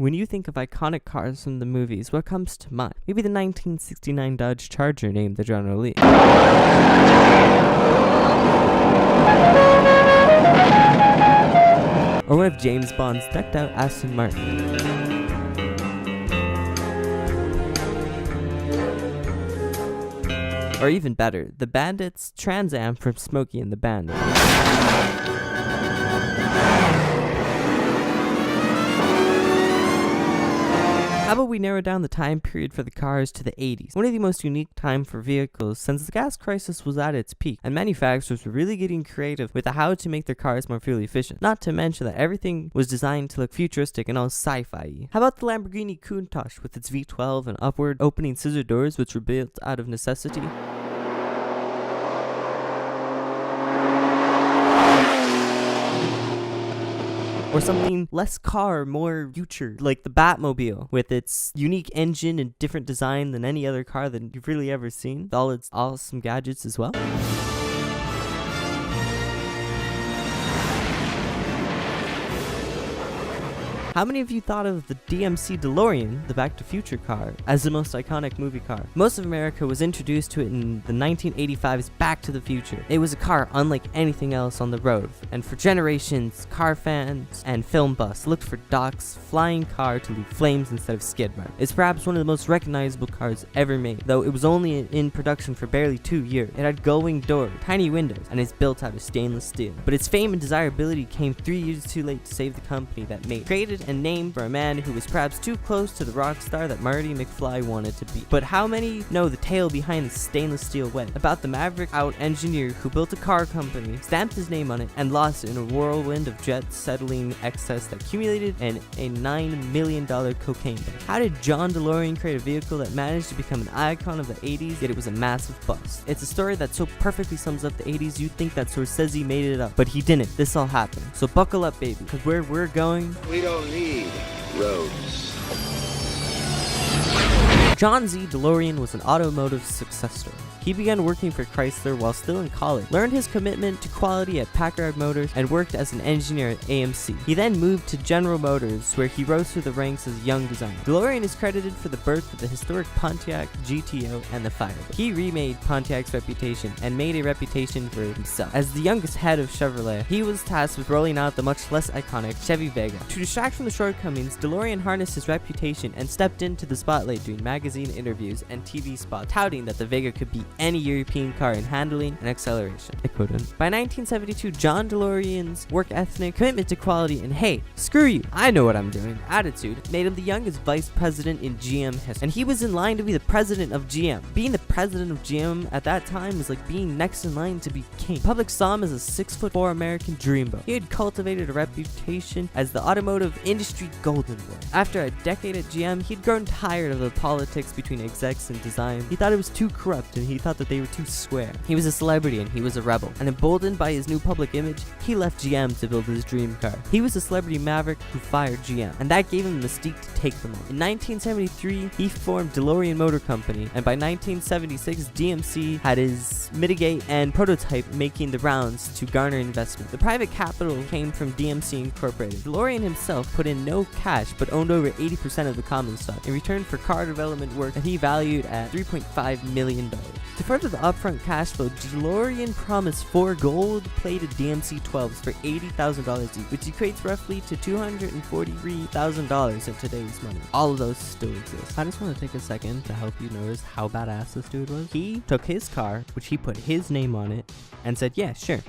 When you think of iconic cars from the movies, what comes to mind? Maybe the 1969 Dodge Charger named the General Lee. Or what if James Bond's decked out Aston Martin? Or even better, the Bandit's Trans Am from Smokey and the Bandit. How about we narrow down the time period for the cars to the 80s, one of the most unique time for vehicles since the gas crisis was at its peak, and manufacturers were really getting creative with how to make their cars more fuel efficient, not to mention that everything was designed to look futuristic and all sci-fi-y. How about the Lamborghini Countach with its V12 and upward opening scissor doors, which were built out of necessity? Or something less car, more future, like the Batmobile, with its unique engine and different design than any other car that you've really ever seen, with all its awesome gadgets as well. How many of you thought of the DMC DeLorean, the Back to Future car, as the most iconic movie car? Most of America was introduced to it in the 1985's Back to the Future. It was a car unlike anything else on the road, and for generations, car fans and film buffs looked for Doc's flying car to leave flames instead of skid marks. It's perhaps one of the most recognizable cars ever made, though it was only in production for barely 2 years. It had going doors, tiny windows, and is built out of stainless steel. But its fame and desirability came 3 years too late to save the company that made it. Created and named for a man who was perhaps too close to the rock star that Marty McFly wanted to be. But how many know the tale behind the stainless steel web? About the maverick-out engineer who built a car company, stamped his name on it, and lost it in a whirlwind of jet-settling excess that accumulated in a $9 million cocaine bust. How did John DeLorean create a vehicle that managed to become an icon of the 80s, yet it was a massive bust? It's a story that so perfectly sums up the 80s you'd think that Scorsese made it up, but he didn't. This all happened. So buckle up, baby, because where we're going, we don't need roads. John Z. DeLorean was an automotive success story. He began working for Chrysler while still in college, learned his commitment to quality at Packard Motors, and worked as an engineer at AMC. He then moved to General Motors, where he rose through the ranks as a young designer. DeLorean is credited for the birth of the historic Pontiac GTO and the Firebird. He remade Pontiac's reputation and made a reputation for himself. As the youngest head of Chevrolet, he was tasked with rolling out the much less iconic Chevy Vega. To distract from the shortcomings, DeLorean harnessed his reputation and stepped into the spotlight doing magazine interviews and TV spots, touting that the Vega could beat any European car in handling and acceleration. It couldn't. By 1972, John DeLorean's work ethic, commitment to quality, and hey, screw you, I know what I'm doing attitude made him the youngest vice president in GM history. And he was in line to be the president of GM. Being the president of GM at that time was like being next in line to be king. The public saw him as a 6'4" American dreamboat. He had cultivated a reputation as the automotive industry golden boy. After a decade at GM, he'd grown tired of the politics between execs and design. He thought it was too corrupt, and he thought that they were too square. He was a celebrity and he was a rebel. And emboldened by his new public image, he left GM to build his dream car. He was a celebrity maverick who fired GM, and that gave him the mystique to take them on. In 1973, he formed DeLorean Motor Company, and by 1976, DMC had his mitigate and prototype making the rounds to garner investment. The private capital came from DMC Incorporated. DeLorean himself put in no cash, but owned over 80% of the common stock in return for car development work that he valued at $3.5 million. To further the upfront cash flow, DeLorean promised 4 gold-plated DMC 12s for $80,000 each, which equates roughly to $243,000 in today's money. All of those still exist. I just want to take a second to help you notice how badass this dude was. He took his car, which he put his name on it, and said, yeah, sure,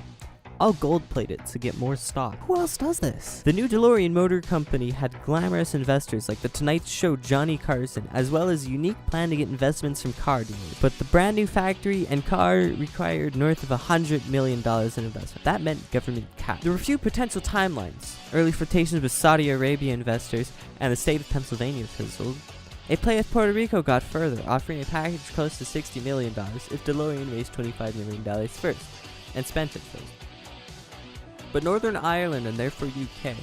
I'll gold plate it to get more stock. Who else does this? The new DeLorean Motor Company had glamorous investors like the Tonight Show Johnny Carson, as well as a unique plan to get investments from car dealers. But the brand new factory and car required north of $100 million in investment. That meant government cash. There were few potential timelines. Early flirtations with Saudi Arabia investors and the state of Pennsylvania fizzled. A play with Puerto Rico got further, offering a package close to $60 million if DeLorean raised $25 million first, and spent it first. But Northern Ireland, and therefore UK,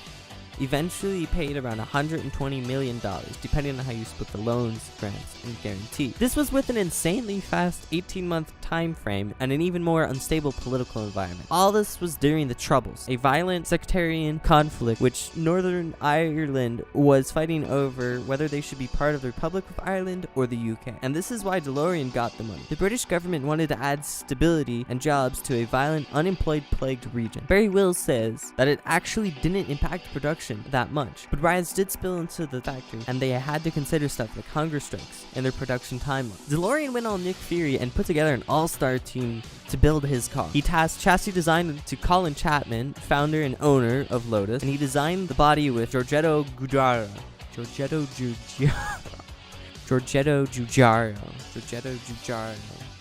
eventually paid around $120 million, depending on how you split the loans, grants, and guarantee. This was with an insanely fast 18-month time frame and an even more unstable political environment. All this was during the Troubles, a violent sectarian conflict which Northern Ireland was fighting over whether they should be part of the Republic of Ireland or the UK. And this is why DeLorean got the money. The British government wanted to add stability and jobs to a violent, unemployed, plagued region. Barry Wills says that it actually didn't impact production that much, but riots did spill into the factory, and they had to consider stuff like hunger strikes in their production timeline. DeLorean went on Nick Fury and put together an all-star team to build his car. He tasked chassis design to Colin Chapman, founder and owner of Lotus, and he designed the body with Giorgetto Giugiaro.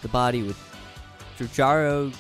The body with Giugiaro.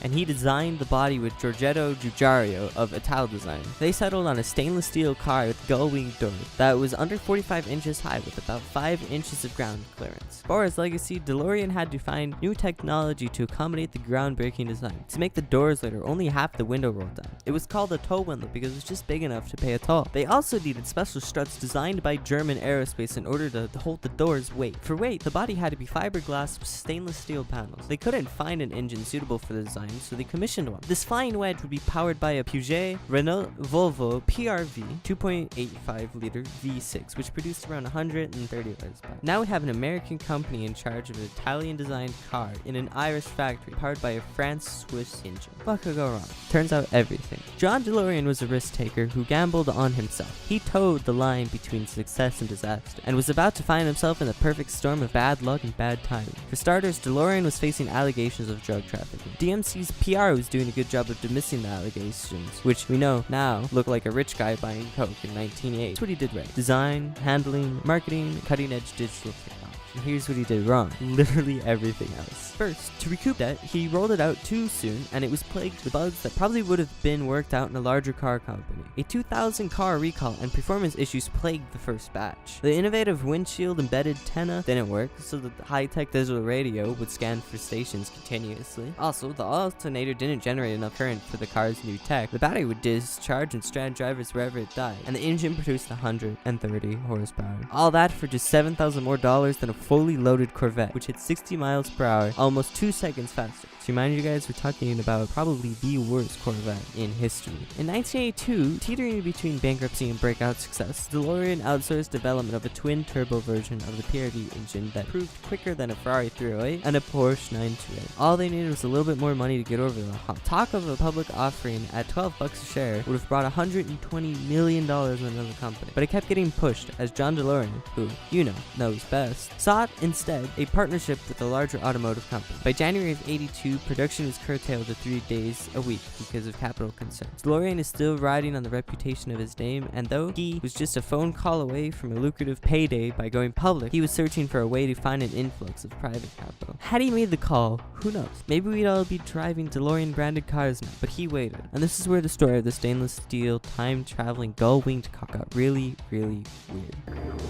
And he designed the body with Giorgetto Giugiaro of Ital Design. They settled on a stainless steel car with gull-wing doors that was under 45 inches high with about 5 inches of ground clearance. For his legacy, DeLorean had to find new technology to accommodate the groundbreaking design. To make the doors lighter, only half the window rolled down. It was called a tow window because it was just big enough to pay a toll. They also needed special struts designed by German Aerospace in order to hold the doors' weight. For weight, the body had to be fiberglass with stainless steel panels. They couldn't find an engine suitable for the design, so they commissioned one. This flying wedge would be powered by a Peugeot Renault Volvo PRV 2.85 liter V6, which produced around 130 horsepower. Now we have an American company in charge of an Italian-designed car in an Irish factory powered by a France-Swiss engine. What could go wrong? Turns out everything. John DeLorean was a risk-taker who gambled on himself. He towed the line between success and disaster, and was about to find himself in the perfect storm of bad luck and bad timing. For starters, DeLorean was facing allegations of drug trafficking. DMC's PR was doing a good job of dismissing the allegations, which we know now look like a rich guy buying coke in 1980. That's what he did right. Design, handling, marketing, cutting-edge digital technology. And here's what he did wrong. Literally everything else. First, to recoup that, he rolled it out too soon, and it was plagued with bugs that probably would have been worked out in a larger car company. A 2000 car recall and performance issues plagued the first batch. The innovative windshield embedded antenna didn't work, so the high-tech digital radio would scan for stations continuously. Also, the alternator didn't generate enough current for the car's new tech. The battery would discharge and strand drivers wherever it died, and the engine produced 130 horsepower. All that for just $7,000 more than a fully loaded Corvette, which hit 60 miles per hour, almost 2 seconds faster. To remind you guys, we're talking about probably the worst Corvette in history. In 1982, teetering between bankruptcy and breakout success, DeLorean outsourced development of a twin-turbo version of the PRV engine that proved quicker than a Ferrari 308 and a Porsche 928. All they needed was a little bit more money to get over the hump. Talk of a public offering at $12 a share would have brought $120 million in another company, but it kept getting pushed as John DeLorean, who, you know, knows best, sought instead a partnership with a larger automotive company. By January of 82, production was curtailed to 3 days a week because of capital concerns. DeLorean is still riding on the reputation of his name, and though he was just a phone call away from a lucrative payday by going public, he was searching for a way to find an influx of private capital. Had he made the call, who knows? Maybe we'd all be driving DeLorean branded cars now, but he waited. And this is where the story of the stainless steel time-traveling gull-winged car got really, really weird.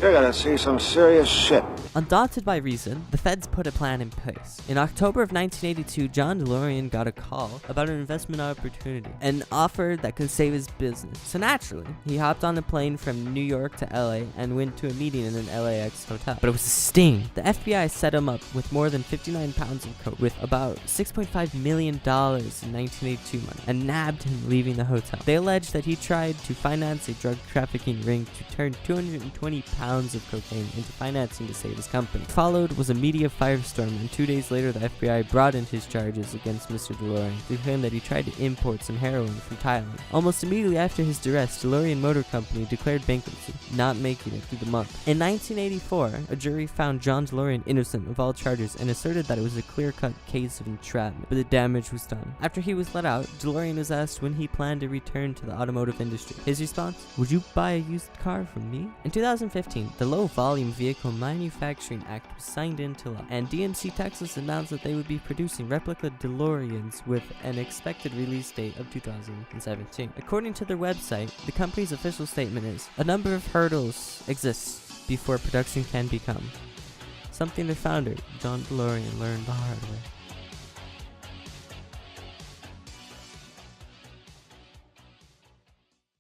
You're gonna see some serious shit. Undaunted by reason, the feds put a plan in place. In October of 1982, John DeLorean got a call about an investment opportunity, an offer that could save his business. So naturally, he hopped on a plane from New York to LA and went to a meeting in an LAX hotel. But it was a sting. The FBI set him up with more than 59 pounds of coke, with about $6.5 million in 1982 money, and nabbed him leaving the hotel. They alleged that he tried to finance a drug trafficking ring to turn 220 pounds of cocaine into financing to save his company. Followed was a media firestorm, and 2 days later the FBI brought in his charges against Mr. DeLorean to claim that he tried to import some heroin from Thailand. Almost immediately after his arrest, DeLorean Motor Company declared bankruptcy, not making it through the month. In 1984, a jury found John DeLorean innocent of all charges and asserted that it was a clear-cut case of entrapment, but the damage was done. After he was let out, DeLorean was asked when he planned to return to the automotive industry. His response: "Would you buy a used car from me?" In 2015, the Low Volume Vehicle Manufacturing Act was signed into law, and DMC Texas announced that they would be producing replica DeLoreans with an expected release date of 2017. According to their website, the company's official statement is, "A number of hurdles exist before production can become something their founder, John DeLorean, learned the hard way."